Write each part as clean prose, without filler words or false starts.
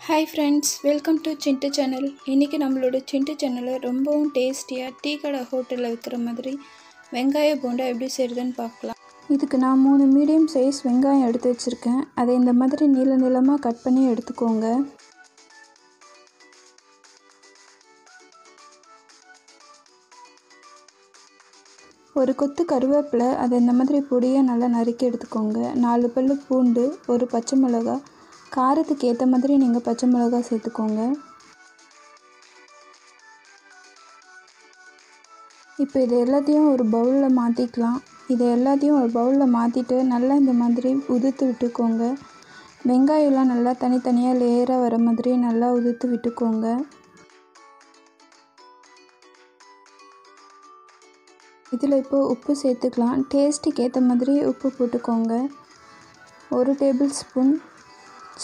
Hi friends, welcome to Chintu channel. இன்றைக்கி நம்மளோட சிண்டு சேனலில் ரொம்பவும் டேஸ்டியாக டீ கடை ஹோட்டலில் விற்கிற மாதிரி வெங்காய போண்டா எப்படி செய்கிறதுன்னு பார்க்கலாம். இதுக்கு நான் 3 மீடியம் சைஸ் வெங்காயம் எடுத்து வச்சுருக்கேன். அதை இந்த மாதிரி நீளமாக கட் பண்ணி எடுத்துக்கோங்க. ஒரு கொத்து கருவேப்பிலை, அதை இந்த மாதிரி பொடியாக நல்லா நறுக்கி எடுத்துக்கோங்க. 4 பல்லு பூண்டு, ஒரு பச்சை மிளகாய், காரத்துக்கு ஏற்ற மாதிரி நீங்கள் பச்சை மிளகாய் சேர்த்துக்கோங்க. இப்போ இது எல்லாத்தையும் ஒரு பவுலில் மாற்றிக்கலாம். இதை எல்லாத்தையும் ஒரு பவுலில் மாற்றிட்டு நல்லா இந்த மாதிரி உதுத்து விட்டுக்கோங்க. வெங்காயம்லாம் நல்லா தனித்தனியாக லேயராக வர மாதிரி நல்லா உதுத்து விட்டுக்கோங்க. இதில் இப்போ உப்பு சேர்த்துக்கலாம். டேஸ்ட்டுக்கு ஏற்ற மாதிரி உப்பு போட்டுக்கோங்க. 1 டேபிள் ஸ்பூன்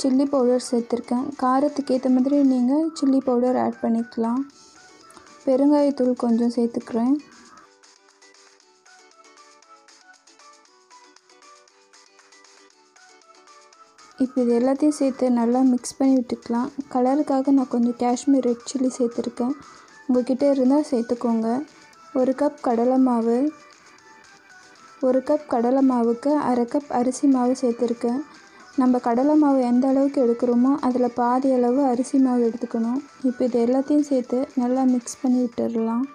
சில்லி பவுடர் சேர்த்துருக்கேன். காரத்துக்கு ஏற்ற மாதிரி நீங்கள் சில்லி பவுடர் ஆட் பண்ணிக்கலாம். பெருங்காயத்தூள் கொஞ்சம் சேர்த்துக்கிறேன். இப்போ இது எல்லாத்தையும் சேர்த்து நல்லா மிக்ஸ் பண்ணி விட்டுக்கலாம். கலருக்காக நான் கொஞ்சம் காஷ்மீர் ரெட் சில்லி சேர்த்துருக்கேன். உங்கள்கிட்ட இருந்தால் சேர்த்துக்கோங்க. 1 கப் கடலை மாவு, 1 கப் கடலை மாவுக்கு 1/2 கப் அரிசி மாவு சேர்த்துருக்கேன். நம்ம கடலை மாவு எந்த அளவுக்கு எடுக்கிறோமோ அதில் பாதி அளவு அரிசி மாவு எடுத்துக்கணும். இப்போ இது எல்லாத்தையும் சேர்த்து நல்லா மிக்ஸ் பண்ணி விட்டுடலாம்.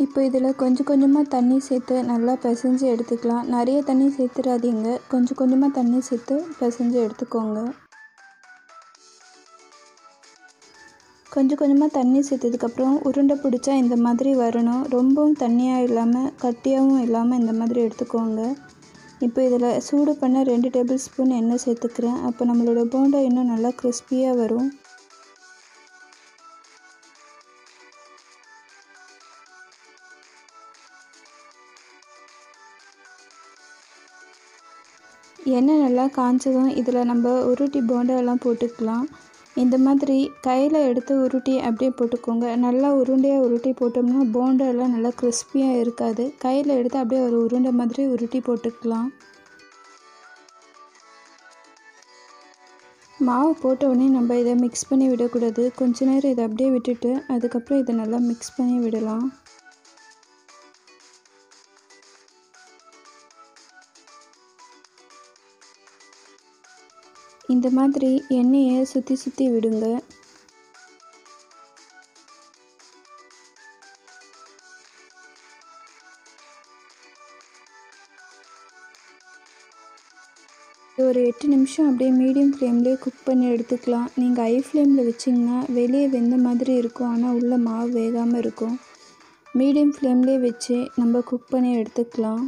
இப்போ இதில் கொஞ்சம் கொஞ்சமாக தண்ணி சேர்த்து நல்லா பிசைஞ்சு எடுத்துக்கலாம். நிறைய தண்ணி சேர்த்துடாதீங்க, கொஞ்சம் கொஞ்சமாக தண்ணி சேர்த்து பிசைஞ்சு எடுத்துக்கோங்க. கொஞ்சம் கொஞ்சமாக தண்ணி சேர்த்ததுக்கப்புறம் உருண்டை பிடிச்சா இந்த மாதிரி வரணும். ரொம்பவும் தண்ணியாக இல்லாமல் கட்டியாகவும் இல்லாமல் இந்த மாதிரி எடுத்துக்கோங்க. இப்போ இதில் சூடு பண்ண 2 டேபிள் ஸ்பூன் எண்ணெய் சேர்த்துக்கிறேன். அப்போ நம்மளோட போண்டா இன்னும் நல்லா கிறிஸ்பியாக வரும். எண்ணெய் நல்லா காய்ச்சதும் இதில் நம்ம உருட்டி போண்டாலாம் போட்டுக்கலாம். இந்த மாதிரி கையில் எடுத்து உருட்டி அப்படியே போட்டுக்கோங்க. நல்லா உருண்டையாக உருட்டி போட்டோம்னா போண்டாலாம் நல்லா கிறிஸ்பியாக இருக்காது. கையில் எடுத்து அப்படியே ஒரு உருண்டை மாதிரி உருட்டி போட்டுக்கலாம். மாவு போட்ட உடனே நம்ம இதை மிக்ஸ் பண்ணி விடக்கூடாது. கொஞ்ச நேரம் இதை அப்படியே விட்டுட்டு அதுக்கப்புறம் இதை நல்லா மிக்ஸ் பண்ணி விடலாம். இந்த மாதிரி எண்ணெயை சுற்றி சுற்றி விடுங்க. ஒரு 8 நிமிஷம் அப்படியே மீடியம் ஃப்ளேம்லேயே குக் பண்ணி எடுத்துக்கலாம். நீங்கள் ஹை ஃப்ளேமில் வச்சிங்கன்னா வெளியே வெந்த மாதிரி இருக்கும், ஆனால் உள்ளே மாவு வேகாமல் இருக்கும். மீடியம் ஃப்ளேம்லேயே வச்சு நம்ம குக் பண்ணி எடுத்துக்கலாம்.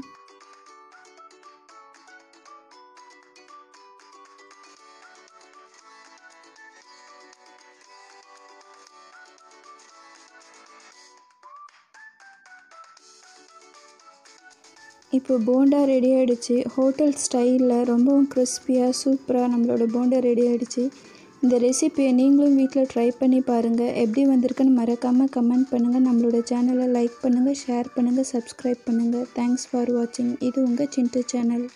இப்போ போண்டா ரெடி ஆகிடுச்சு. ஹோட்டல் ஸ்டைலில் ரொம்பவும் கிறிஸ்பியாக சூப்பராக நம்மளோட போண்டா ரெடி ஆகிடுச்சு. இந்த ரெசிபியை நீங்களும் வீட்டில் ட்ரை பண்ணி பாருங்கள். எப்படி வந்திருக்குன்னு மறக்காமல் கமெண்ட் பண்ணுங்கள். நம்மளோட சேனலை லைக் பண்ணுங்கள், ஷேர் பண்ணுங்கள், சப்ஸ்கிரைப் பண்ணுங்கள். தேங்க்ஸ் ஃபார் வாட்சிங். இது உங்கள் சிண்டு சேனல்.